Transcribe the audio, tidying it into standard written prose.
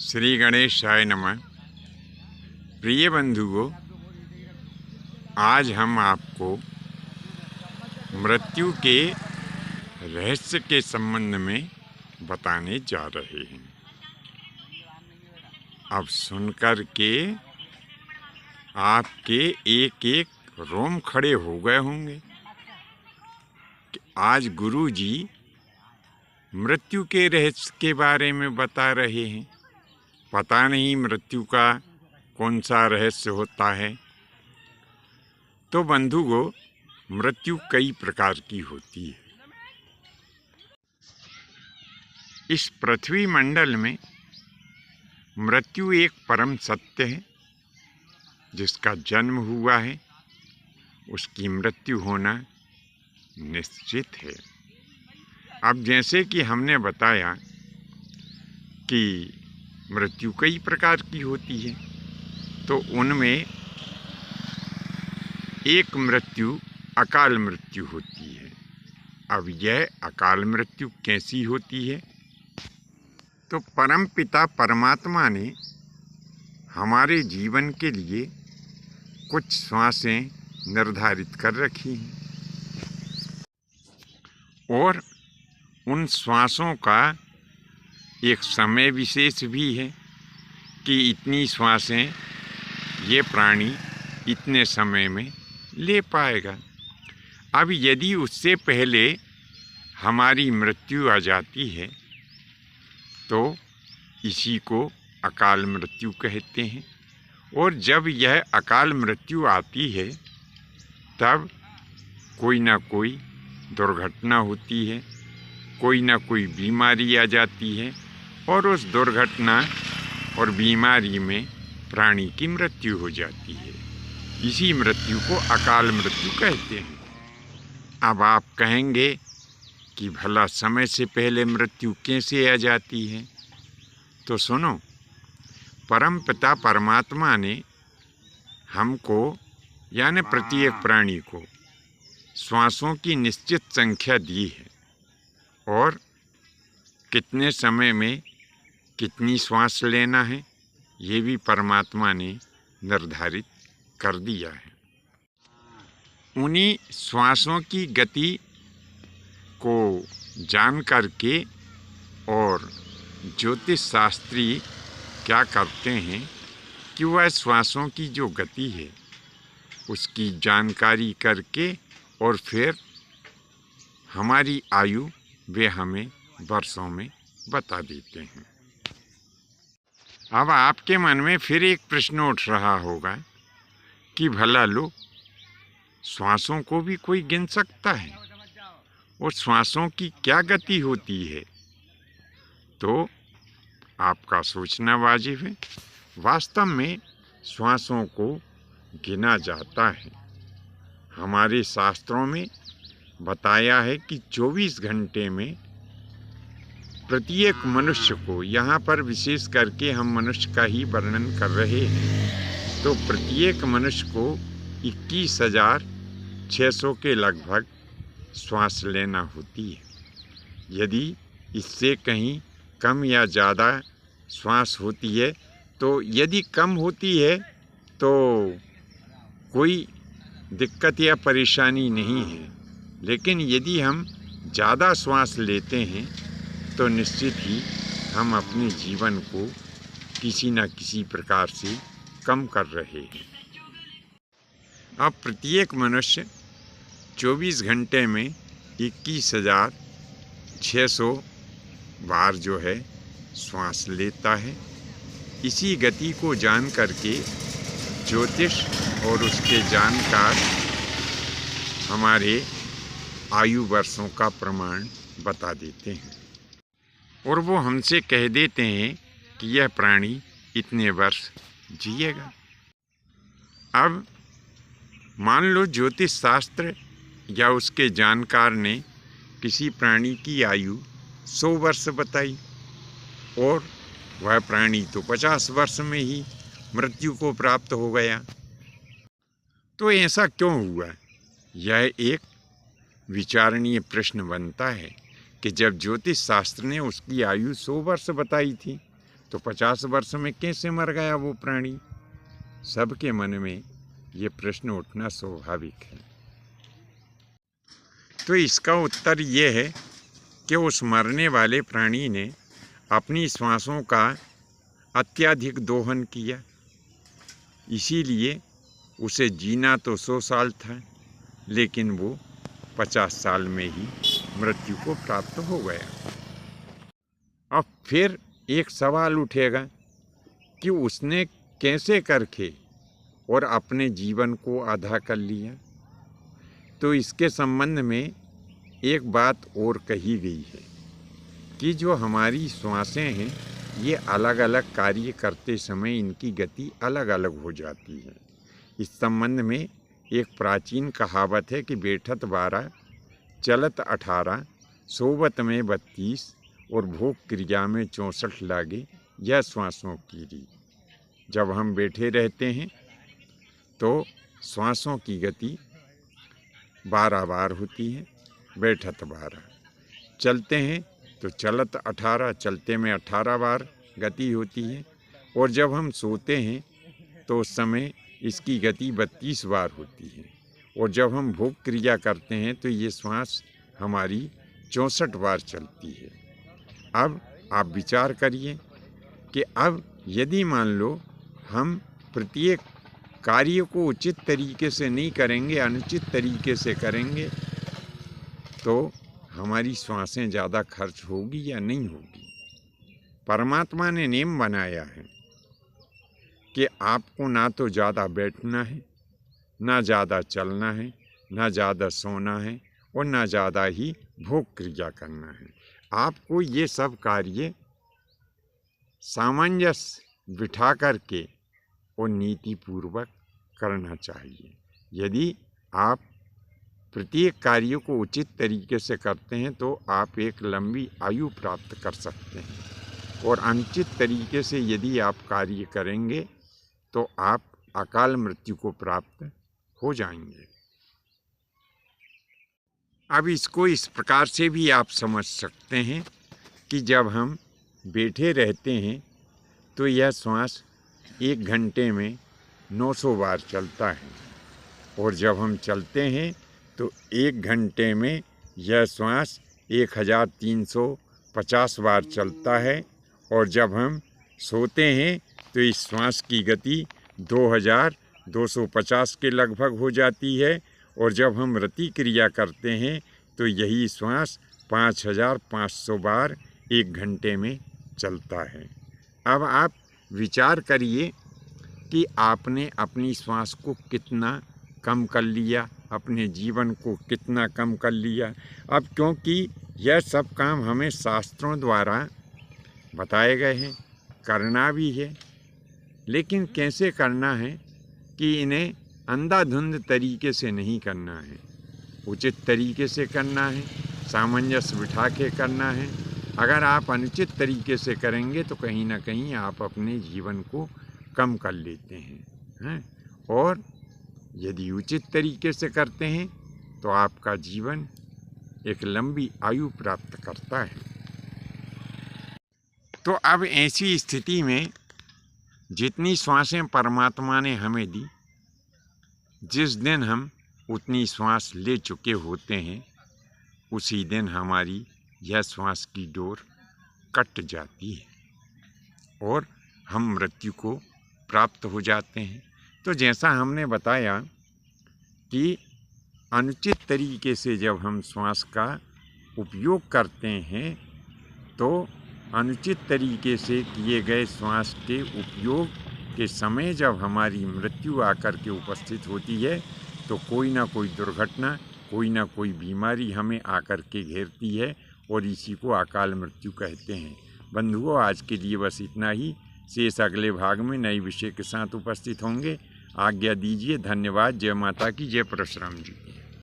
श्री गणेशाय नमः। प्रिय बंधुओं, आज हम आपको मृत्यु के रहस्य के संबंध में बताने जा रहे हैं। अब सुनकर के आपके एक एक रोम खड़े हो गए होंगे कि आज गुरुजी मृत्यु के रहस्य के बारे में बता रहे हैं। पता नहीं मृत्यु का कौन सा रहस्य होता है। तो बंधुओं, मृत्यु कई प्रकार की होती है। इस पृथ्वी मंडल में मृत्यु एक परम सत्य है। जिसका जन्म हुआ है उसकी मृत्यु होना निश्चित है। अब जैसे कि हमने बताया कि मृत्यु कई प्रकार की होती है, तो उनमें एक मृत्यु अकाल मृत्यु होती है। अब यह अकाल मृत्यु कैसी होती है? तो परम पिता परमात्मा ने हमारे जीवन के लिए कुछ श्वासें निर्धारित कर रखी हैं और उन श्वासों का एक समय विशेष भी है कि इतनी श्वासें ये प्राणी इतने समय में ले पाएगा। अब यदि उससे पहले हमारी मृत्यु आ जाती है तो इसी को अकाल मृत्यु कहते हैं। और जब यह अकाल मृत्यु आती है तब कोई ना कोई दुर्घटना होती है, कोई ना कोई बीमारी आ जाती है और उस दुर्घटना और बीमारी में प्राणी की मृत्यु हो जाती है। इसी मृत्यु को अकाल मृत्यु कहते हैं। अब आप कहेंगे कि भला समय से पहले मृत्यु कैसे आ जाती है? तो सुनो, परम पिता परमात्मा ने हमको यानी प्रत्येक प्राणी को श्वासों की निश्चित संख्या दी है और कितने समय में कितनी श्वास लेना है ये भी परमात्मा ने निर्धारित कर दिया है। उन्हीं श्वासों की गति को जान करके और ज्योतिष शास्त्री क्या करते हैं कि वह श्वासों की जो गति है उसकी जानकारी करके और फिर हमारी आयु वे हमें वर्षों में बता देते हैं। अब आपके मन में फिर एक प्रश्न उठ रहा होगा कि भला लो, श्वासों को भी कोई गिन सकता है और श्वासों की क्या गति होती है? तो आपका सोचना वाजिब है। वास्तव में श्वासों को गिना जाता है। हमारे शास्त्रों में बताया है कि 24 घंटे में प्रत्येक मनुष्य को, यहाँ पर विशेष करके हम मनुष्य का ही वर्णन कर रहे हैं, तो प्रत्येक मनुष्य को 21,600 के लगभग श्वास लेना होती है। यदि इससे कहीं कम या ज़्यादा श्वास होती है तो यदि कम होती है तो कोई दिक्कत या परेशानी नहीं है, लेकिन यदि हम ज़्यादा श्वास लेते हैं तो निश्चित ही हम अपने जीवन को किसी न किसी प्रकार से कम कर रहे हैं। अब प्रत्येक मनुष्य 24 घंटे में 21,600 बार जो है श्वास लेता है। इसी गति को जान करके ज्योतिष और उसके जानकार हमारे आयु वर्षों का प्रमाण बता देते हैं और वो हमसे कह देते हैं कि यह प्राणी इतने वर्ष जिएगा। अब मान लो ज्योतिष शास्त्र या उसके जानकार ने किसी प्राणी की आयु 100 वर्ष बताई और वह प्राणी तो 50 वर्ष में ही मृत्यु को प्राप्त हो गया। तो ऐसा क्यों हुआ? यह एक विचारणीय प्रश्न बनता है कि जब ज्योतिष शास्त्र ने उसकी आयु 100 वर्ष बताई थी तो 50 वर्ष में कैसे मर गया वो प्राणी? सबके मन में ये प्रश्न उठना स्वाभाविक है। तो इसका उत्तर ये है कि उस मरने वाले प्राणी ने अपनी श्वासों का अत्यधिक दोहन किया, इसीलिए उसे जीना तो 100 साल था, लेकिन वो 50 साल में ही मृत्यु को प्राप्त हो गया। अब फिर एक सवाल उठेगा कि उसने कैसे करके और अपने जीवन को आधा कर लिया। तो इसके संबंध में एक बात और कही गई है कि जो हमारी श्वासें हैं ये अलग अलग कार्य करते समय इनकी गति अलग अलग हो जाती है। इस संबंध में एक प्राचीन कहावत है कि बैठत 12, चलत 18, सोवत में 32 और भोग क्रिया में 64 लागे, यह श्वासों की रीत। जब हम बैठे रहते हैं तो श्वासों की गति 12 बार होती है, बैठत 12। चलते हैं तो चलत 18, चलते में 18 बार गति होती है। और जब हम सोते हैं तो उस समय इसकी गति 32 बार होती है। और जब हम भोग क्रिया करते हैं तो ये श्वास हमारी 64 बार चलती है। अब आप विचार करिए कि अब यदि मान लो हम प्रत्येक कार्य को उचित तरीके से नहीं करेंगे, अनुचित तरीके से करेंगे, तो हमारी श्वासें ज़्यादा खर्च होगी या नहीं होगी। परमात्मा ने नियम बनाया है कि आपको ना तो ज़्यादा बैठना है, ना ज़्यादा चलना है, ना ज़्यादा सोना है और ना ज़्यादा ही भोग क्रिया करना है। आपको ये सब कार्य सामंजस्य बिठा करके और नीतिपूर्वक करना चाहिए। यदि आप प्रत्येक कार्य को उचित तरीके से करते हैं तो आप एक लंबी आयु प्राप्त कर सकते हैं। और अनुचित तरीके से यदि आप कार्य करेंगे तो आप अकाल मृत्यु को प्राप्त हो जाएंगे। अब इसको इस प्रकार से भी आप समझ सकते हैं कि जब हम बैठे रहते हैं तो यह श्वास 1 घंटे में 900 बार चलता है। और जब हम चलते हैं तो 1 घंटे में यह श्वास 1350 बार चलता है। और जब हम सोते हैं तो इस श्वास की गति 2250 के लगभग हो जाती है। और जब हम रति क्रिया करते हैं तो यही श्वास 5500 बार 1 घंटे में चलता है। अब आप विचार करिए कि आपने अपनी श्वास को कितना कम कर लिया, अपने जीवन को कितना कम कर लिया। अब क्योंकि यह सब काम हमें शास्त्रों द्वारा बताए गए हैं, करना भी है, लेकिन कैसे करना है कि इन्हें अंधाधुंध तरीके से नहीं करना है, उचित तरीके से करना है, सामंजस्य बिठा के करना है। अगर आप अनुचित तरीके से करेंगे तो कहीं ना कहीं आप अपने जीवन को कम कर लेते हैं। और यदि उचित तरीके से करते हैं तो आपका जीवन एक लंबी आयु प्राप्त करता है। तो अब ऐसी स्थिति में जितनी श्वासें परमात्मा ने हमें दी, जिस दिन हम उतनी श्वास ले चुके होते हैं उसी दिन हमारी यह श्वास की डोर कट जाती है और हम मृत्यु को प्राप्त हो जाते हैं। तो जैसा हमने बताया कि अनुचित तरीके से जब हम श्वास का उपयोग करते हैं तो अनुचित तरीके से किए गए श्वास के उपयोग के समय जब हमारी मृत्यु आकर के उपस्थित होती है तो कोई ना कोई दुर्घटना, कोई ना कोई बीमारी हमें आकर के घेरती है और इसी को अकाल मृत्यु कहते हैं। बंधुओं, आज के लिए बस इतना ही। शेष अगले भाग में नए विषय के साथ उपस्थित होंगे। आज्ञा दीजिए। धन्यवाद। जय माता की, जय परशुराम जी की।